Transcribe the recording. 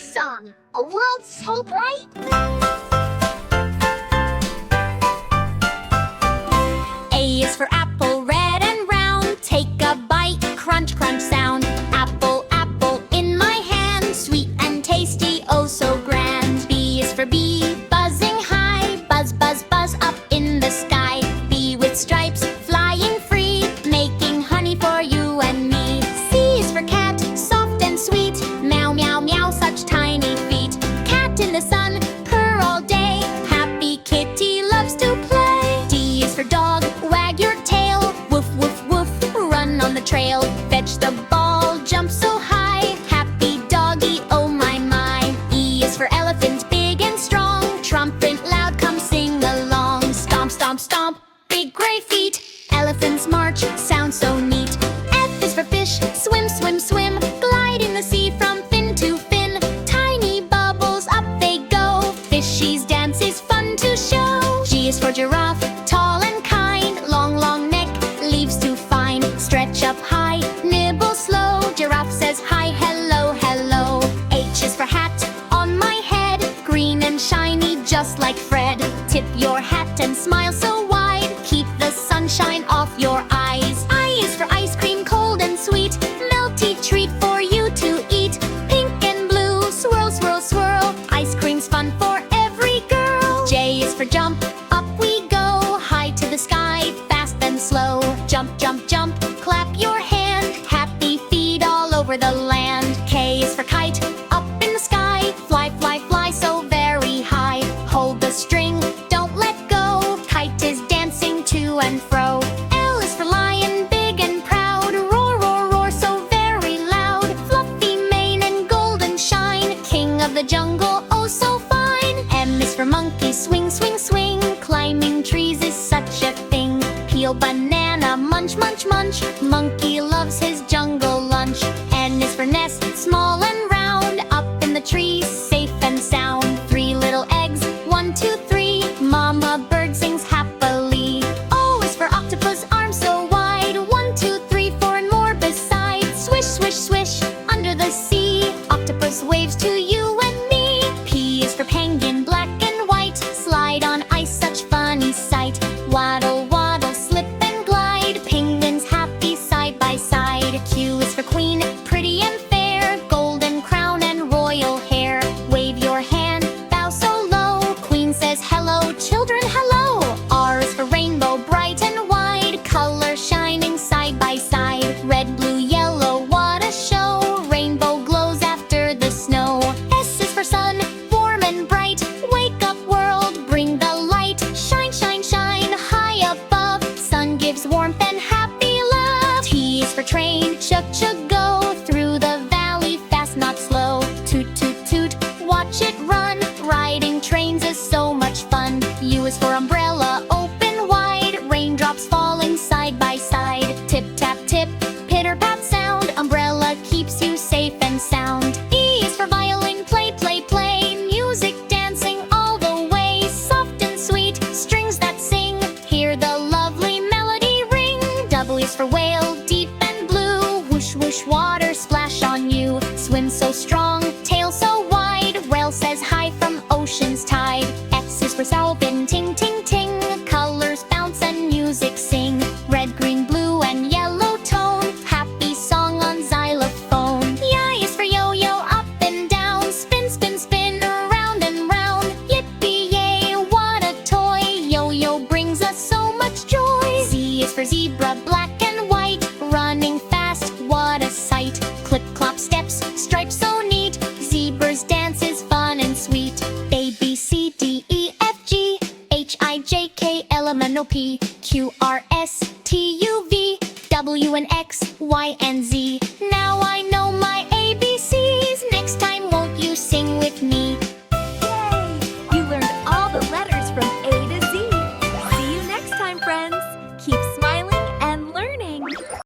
song, A World So Bright. A is for apple, red and round. Take a bite, crunch, crunch sound. Apple, apple in my hand. Sweet and tasty, oh so grand. B is for bee, buzzing high. Buzz, buzz, buzz up in the sky. Bee with stripes, flying free, making honey for you and me. C is for cat, soft and sweet. Meow, meow, meow, such tiny feet. Cat in the sun, purr all day. Happy kitty loves to play. D is for dog, wag your tail. Woof, woof, woof, run on the trail. Fetch the ball, jump so high. Happy doggy, oh my my. E is for elephant, big and strong. Trumpet loud, come sing along. Stomp, stomp, stomp, big gray feet. Elephants march, sound so neat. F is for fish, swim, swim, swim. Glide in the sea from fin to fin. Tiny bubbles, up they go. Fishy's dance is fun to show. G is for giraffe, tall and kind. Long, long neck, leaves to find. Stretch up high, nibble slow. Giraffe says hi, hello, hello. H is for hat, on my head. Green and shiny, just like Fred. Tip your hat and smile so wide. Keep the sunshine off your eyes. I is for ice cream, cold and sweet. Melty treat for you to eat. Pink and blue, swirl, swirl, swirl. Ice cream's fun for every girl. J is for jump, up we go. High to the sky, fast and slow. Jump, jump, jump, clap your hand. Happy feet all over the land. K is for kite, up in the sky. Fly, fly, fly so very high. Hold the string, don't let go. Kite is dancing to and fro. L is for lion, big and proud. Roar, roar, roar so very loud. Fluffy mane and golden shine. King of the jungle, oh so fine. M is for monkey, swing, swing, swing. Climbing trees is such a thing. Peel banana, munch, munch, munch. Monkey loves his jungle lunch. N is for nest, small and round. Up in the tree, safe and sound. 3 little eggs, 1, 2, 3. Mama bird sings happily. O is for octopus, arms so wide. 1, 2, 3, 4 and more besides. Swish, swish, swish, under the sea. Octopus waves to you and me. P is for penguin, black and white. Slide on ice, such funny sight. Waddle, waddle, slip and glide. Penguins happy side by side. Q is for queen, pretty and fair. Golden crown and royal hair. Wave your hand, bow so low. Queen says hello, children hello. R is for rainbow, bright and wide. Color shining side by side. Red, blue, yellow, what a show. Rainbow glows after the snow. S is for sun, warm and bright. Wake up world, bring the light. Shine, shine, shine, high above. Sun gives warmth and happy love. T is for train, chug, chug, go. Through the valley, fast, not slow. Toot, toot, toot, watch it run. Riding trains is so much fun. U is for umbrella, open wide. Raindrops falling side by side. Tip, tap, tip, pitter, pat sound. Umbrella keeps you safe and sound. E is for violin, play, play, play. Music dancing all the way. Soft and sweet, strings that sing. Hear the lovely melody ring. W is for whale, deep and blue. Whoosh, whoosh, water splash on you. Swim so strong, tail so wide. Whale says hi from ocean's tide. X is for salpin, ting, ting, ting. Colors bounce and music sing. Red, green, blue and yellow tone. Happy song on xylophone. Y is for yo-yo, up and down. Spin, spin, spin, round and round. Yippee-yay, what a toy. Yo-yo brings us so much joy. Z is for zebra, black and white. Running fast, what a sight. Clip, clop, steps, stripes so neat. Zebra's dance is fun and sweet. A, B, C, D, E, F, G, H, I, J, K, L, M, N, O, P, Q, R, S, T, U, V, W, and X, Y, and Z.